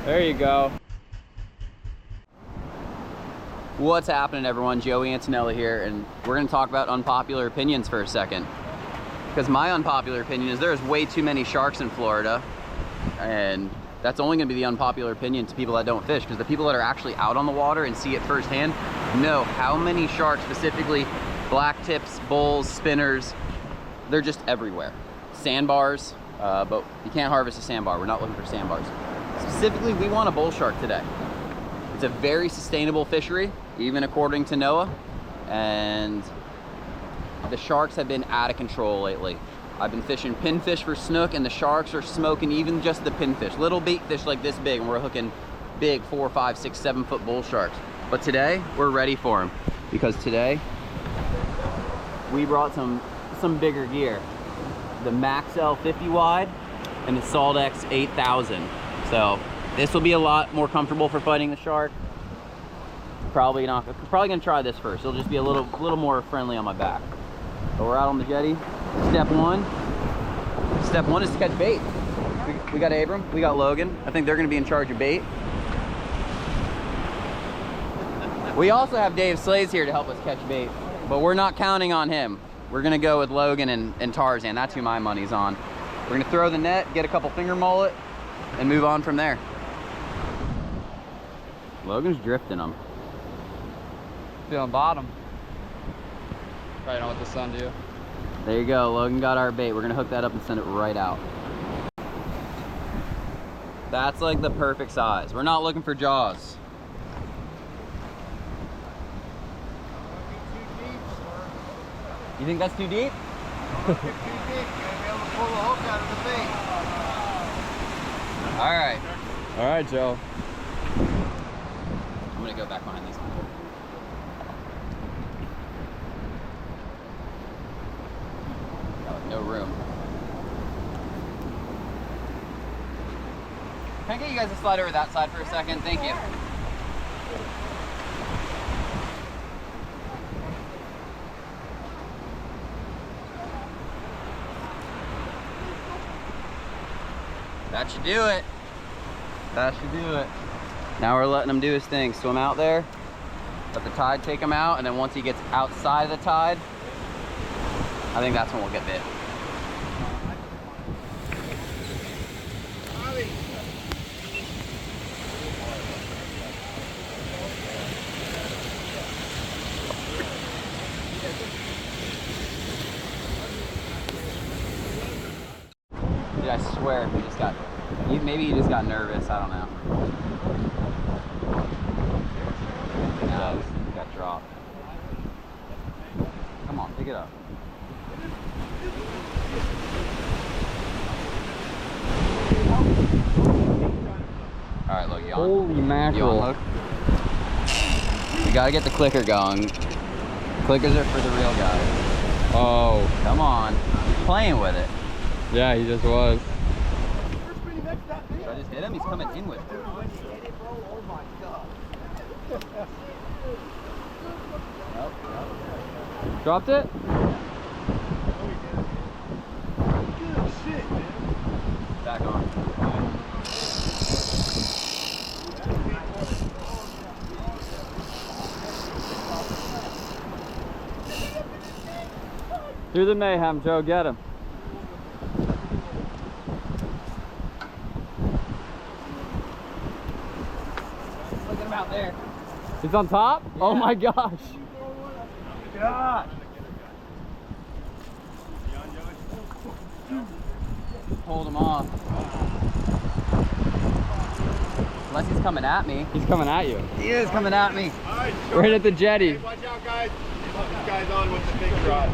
There you go. What's happening, everyone? Joey Antonelli here, and we're going to talk about unpopular opinions for a second. Because my unpopular opinion is there's way too many sharks in Florida, and that's only going to be the unpopular opinion to people that don't fish, because the people that are actually out on the water and see it firsthand know how many sharks, specifically black tips, bulls, spinners, they're just everywhere. Sandbars, but you can't harvest a sandbar. We're not looking for sandbars. Specifically, we want a bull shark today. It's a very sustainable fishery, even according to NOAA, and the sharks have been out of control lately. I've been fishing pinfish for snook, and the sharks are smoking even just the pinfish. Little bait fish like this big, and we're hooking big 4, 5, 6, 7 foot bull sharks. But today, we're ready for them, because today, we brought some bigger gear. The Maxel 50 wide and the Saldex 8000. So this will be a lot more comfortable for fighting the shark. Probably gonna try this first. It'll just be a little more friendly on my back. But we're out on the jetty. Step one is to catch bait. We got Abram, we got Logan. I think they're gonna be in charge of bait. We also have Dave Slays here to help us catch bait, but we're not counting on him. We're gonna go with Logan and Tarzan. That's who my money's on. We're gonna throw the net, get a couple finger mullet, and move on from there. Logan's drifting them. Feeling bottom. Probably don't let the sun do. There you go, Logan got our bait. We're gonna hook that up and send it right out. That's like the perfect size. We're not looking for jaws. You think that's too deep? Too deep. You're gonna be able to pull the hook out of the bait. All right. All right, Joe. I'm gonna go back behind these. No room. Can I get you guys to slide over that side for a second? Thank you. That should do it. That should do it. Now we're letting him do his thing. Swim out there, let the tide take him out, and then once he gets outside of the tide, I think that's when we'll get bit. Dude, I swear he just got, maybe he just got nervous, I don't know. No, he got dropped. Come on, pick it up. All right, look, you on? Holy mackerel. You on, look? You gotta get the clicker going. Clickers are for the real guys. Oh. Come on, he's playing with it. Yeah, he just was. Should I just hit him? He's coming in with it. Dropped it? Back on. Do the mayhem, Joe. Get him. Look at him out there. He's on top? Yeah. Oh my gosh. God. Hold him off. Unless he's coming at me. He's coming at you. He is coming at me. Right, right at the jetty. Hey, watch out, guys. Put this guy's on with the big rod.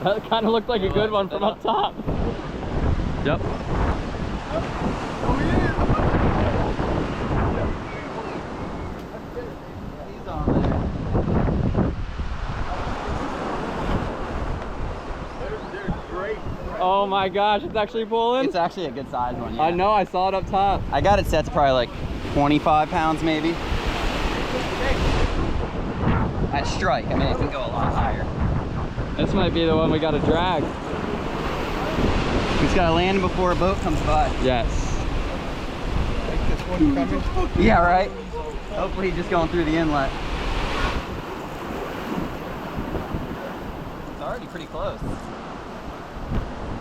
That kind of looked like a good one from up top. Yep. He's on there. They're great. Oh my gosh, it's actually pulling. It's actually a good size one. Yeah. I know, I saw it up top. I got it set to probably like 25 pounds maybe. At strike, I mean it can go a lot higher. This might be the one we got to drag. He's got to land before a boat comes by. Yes. Like this one coming. Yeah, right? Hopefully he's just going through the inlet. It's already pretty close.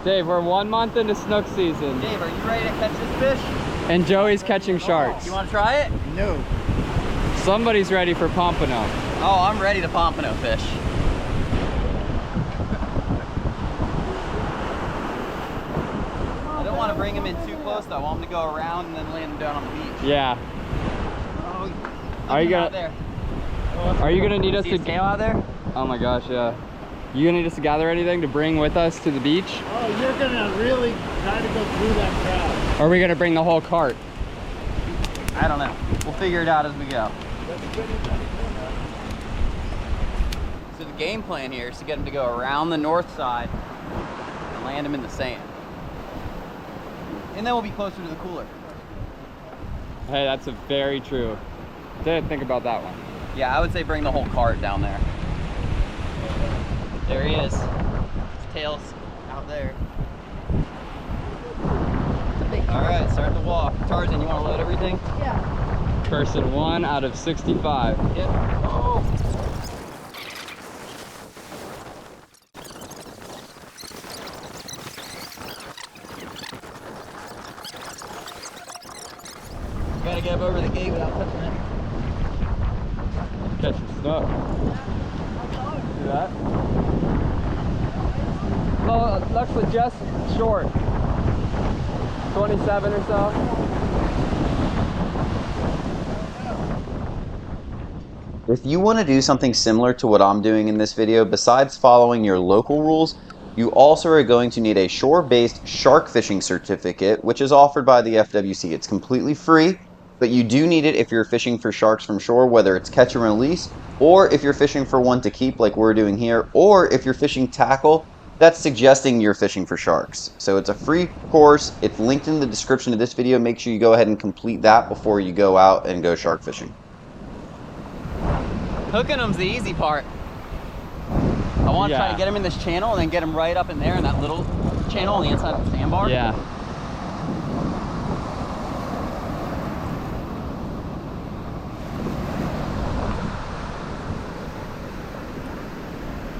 Dave, we're 1 month into snook season. Dave, are you ready to catch this fish? And Joey's catching sharks. You want to try it? No. Somebody's ready for pompano. Oh, I'm ready to pompano fish. I don't want to bring him in too close though. I want him to go around and then land him down on the beach. Yeah. Oh, Are you out gonna? there? Are you gonna need us See to a scale out there? Oh my gosh, yeah. You gonna need us to gather anything to bring with us to the beach? Oh, you're gonna really try to go through that crowd. Or are we gonna bring the whole cart? I don't know. We'll figure it out as we go. So the game plan here is to get him to go around the north side and land him in the sand. And then we'll be closer to the cooler. Hey, that's very true. Didn't think about that one. Yeah, I would say bring the whole cart down there. There he is. His tail's out there. All right, start the walk. Tarzan, you want to load everything? Yeah. Person 1 out of 65. Yep. Oh. Gotta get up over the gate without touching it. Catch some snook. See that? Oh, it looks like just short. 27 or so. If you want to do something similar to what I'm doing in this video, besides following your local rules, you also are going to need a shore-based shark fishing certificate, which is offered by the FWC. It's completely free, but you do need it if you're fishing for sharks from shore, whether it's catch and release, or if you're fishing for one to keep like we're doing here, or if you're fishing tackle, that's suggesting you're fishing for sharks. So it's a free course. It's linked in the description of this video. Make sure you go ahead and complete that before you go out and go shark fishing. Hooking them's the easy part. I want to try to get him in this channel and then get him right up in there in that little channel on the inside of the sandbar. Yeah.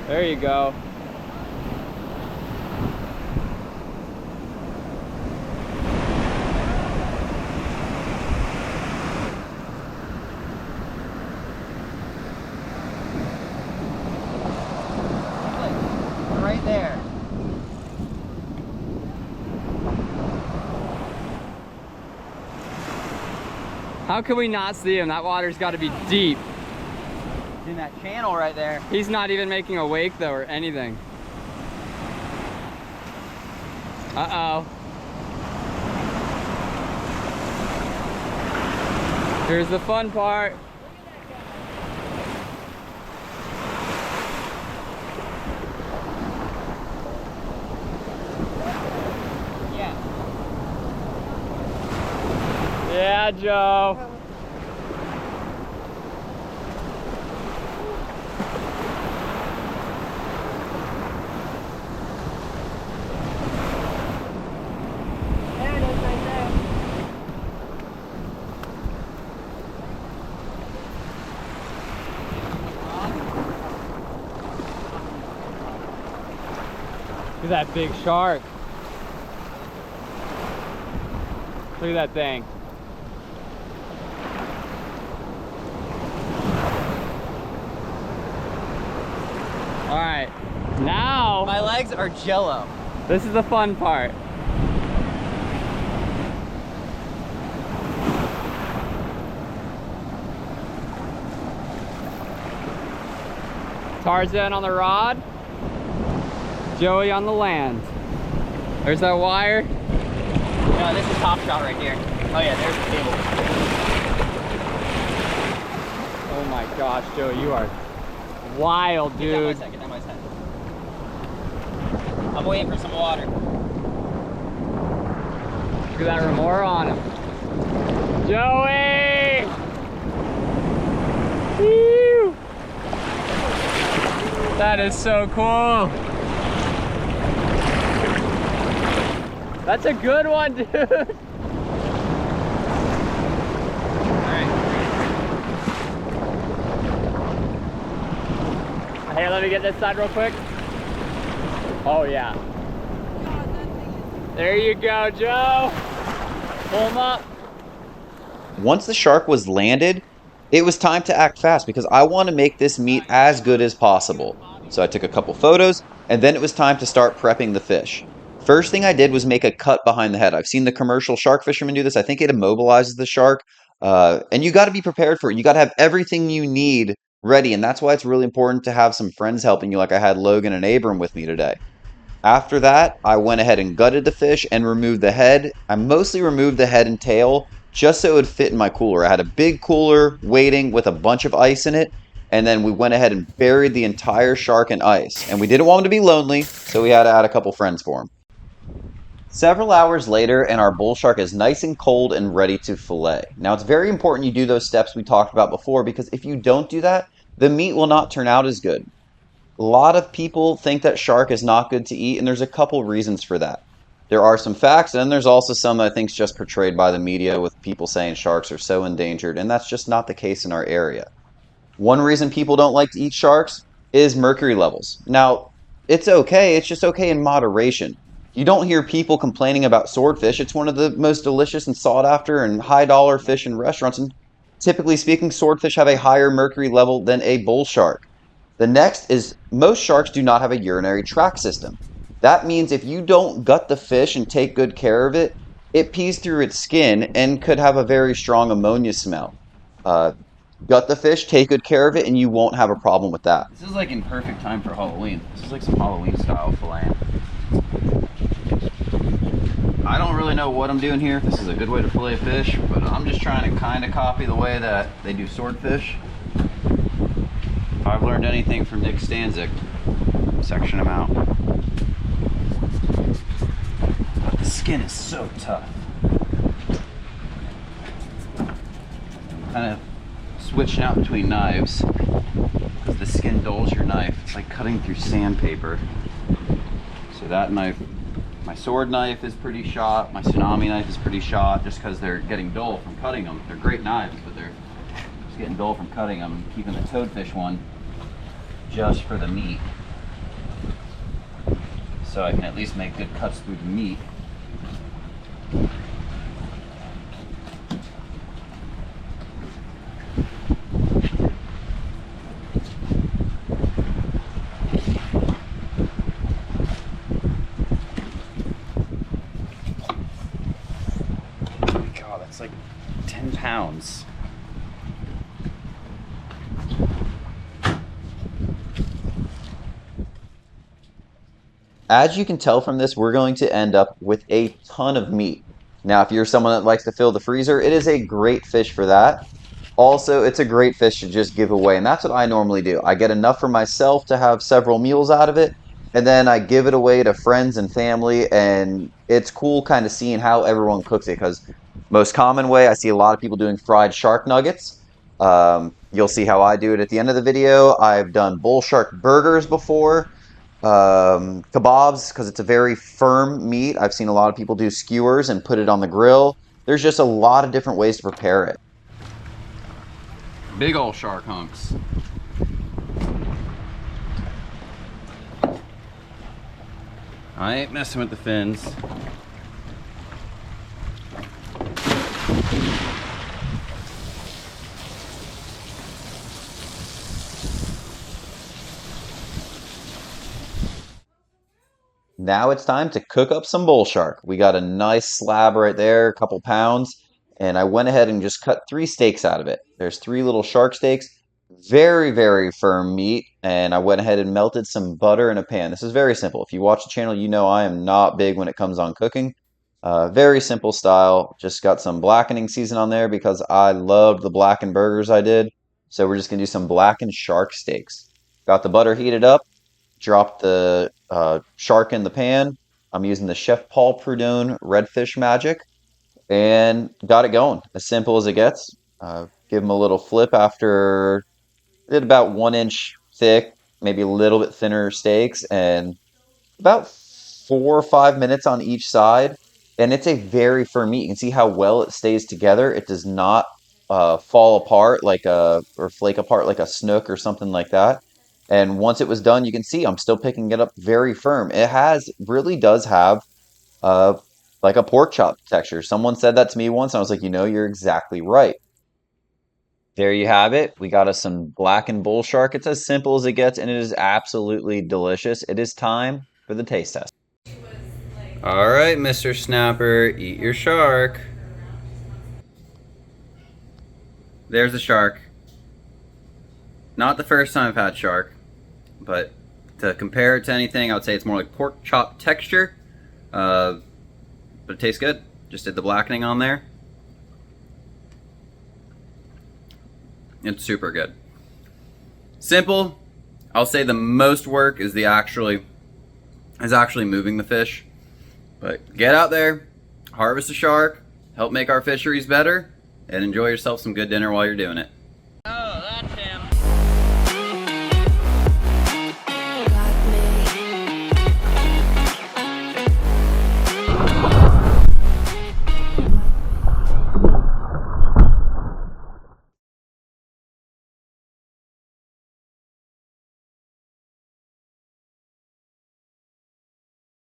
There you go. Right there. How can we not see him? That water's got to be deep. He's in that channel right there. He's not even making a wake though or anything. Uh-oh. Here's the fun part. Yeah, Joe. There it is right there. Look at that big shark. Look at that thing. All right, now My legs are jello. this is the fun part. Tarzan on the rod, Joey on the land. There's that wire. No, this is top shot right here. Oh yeah, there's the cable. Oh my gosh, Joey, you are wild, dude. Get that my second. I'm waiting for some water. Look at that remora on him. Joey! Woo! That is so cool. That's a good one, dude. Hey, let me get this side real quick. Oh, yeah. There you go, Joe. Pull him up. Once the shark was landed, it was time to act fast because I want to make this meat as good as possible. So I took a couple photos, and then it was time to start prepping the fish. First thing I did was make a cut behind the head. I've seen the commercial shark fishermen do this. I think it immobilizes the shark, and you got to be prepared for it. You got to have everything you need ready, and that's why it's really important to have some friends helping you, like I had Logan and Abram with me today. After that, I went ahead and gutted the fish and removed the head. I mostly removed the head and tail just so it would fit in my cooler. I had a big cooler waiting with a bunch of ice in it, and then we went ahead and buried the entire shark in ice. And we didn't want him to be lonely, so we had to add a couple friends for him. Several hours later, and our bull shark is nice and cold and ready to fillet. Now, it's very important you do those steps we talked about before, because if you don't do that, the meat will not turn out as good. A lot of people think that shark is not good to eat, and there's a couple reasons for that. There are some facts, and then there's also some I think is just portrayed by the media with people saying sharks are so endangered, and that's just not the case in our area. One reason people don't like to eat sharks is mercury levels. Now, it's okay, it's just okay in moderation. You don't hear people complaining about swordfish. It's one of the most delicious and sought after and high dollar fish in restaurants, and typically speaking, swordfish have a higher mercury level than a bull shark. The next is most sharks do not have a urinary tract system. That means if you don't gut the fish and take good care of it, it pees through its skin and could have a very strong ammonia smell. Gut the fish, take good care of it, and you won't have a problem with that. This is like in perfect time for Halloween. This is like some Halloween style fillet. I don't really know what I'm doing here, if this is a good way to fillet fish, but I'm just trying to kind of copy the way that they do swordfish. If I've learned anything from Nick Stanzik, section them out. But the skin is so tough. Kind of switching out between knives because the skin dulls your knife. It's like cutting through sandpaper. So that knife, my sword knife is pretty shot, my Tsunami knife is pretty shot just because they're getting dull from cutting them. They're great knives, but they're just getting dull from cutting them. I'm keeping the toadfish one just for the meat, so I can at least make good cuts through the meat. God, that's like 10 pounds. As you can tell from this, we're going to end up with a ton of meat. Now, if you're someone that likes to fill the freezer, it is a great fish for that. Also, it's a great fish to just give away, and that's what I normally do. I get enough for myself to have several meals out of it, and then I give it away to friends and family, and it's cool kind of seeing how everyone cooks it, because most common way, I see a lot of people doing fried shark nuggets. You'll see how I do it at the end of the video. I've done bull shark burgers before. Kebabs, because it's a very firm meat. I've seen a lot of people do skewers and put it on the grill. There's just a lot of different ways to prepare it. Big old shark hunks. I ain't messing with the fins. Now it's time to cook up some bull shark. We got a nice slab right there, a couple pounds, and I went ahead and just cut 3 steaks out of it. There's 3 little shark steaks, very, very firm meat, and I went ahead and melted some butter in a pan. This is very simple. If you watch the channel, you know I am not big when it comes on cooking. Very simple style. Just got some blackening season on there because I loved the blackened burgers I did. So we're just going to do some blackened shark steaks. Got the butter heated up. Dropped the shark in the pan. I'm using the Chef Paul Prudhomme Redfish Magic, and got it going. As simple as it gets. Give them a little flip after did about 1 inch thick, maybe a little bit thinner steaks, and about 4 or 5 minutes on each side. and it's a very firm meat. You can see how well it stays together. It does not fall apart or flake apart like a snook or something like that. And once it was done, you can see I'm still picking it up very firm. It really does have uh, like a pork chop texture. Someone said that to me once, and I was like, you're exactly right. There you have it. We got us some blackened bull shark. It's as simple as it gets, and it is absolutely delicious. It is time for the taste test. All right, Mr. Snapper, eat your shark. There's the shark. Not the first time I've had shark, but to compare it to anything, I would say it's more like pork chop texture. But it tastes good. Just did the blackening on there. It's super good. Simple. I'll say the most work is actually moving the fish. But get out there, harvest a shark, help make our fisheries better, and enjoy yourself some good dinner while you're doing it.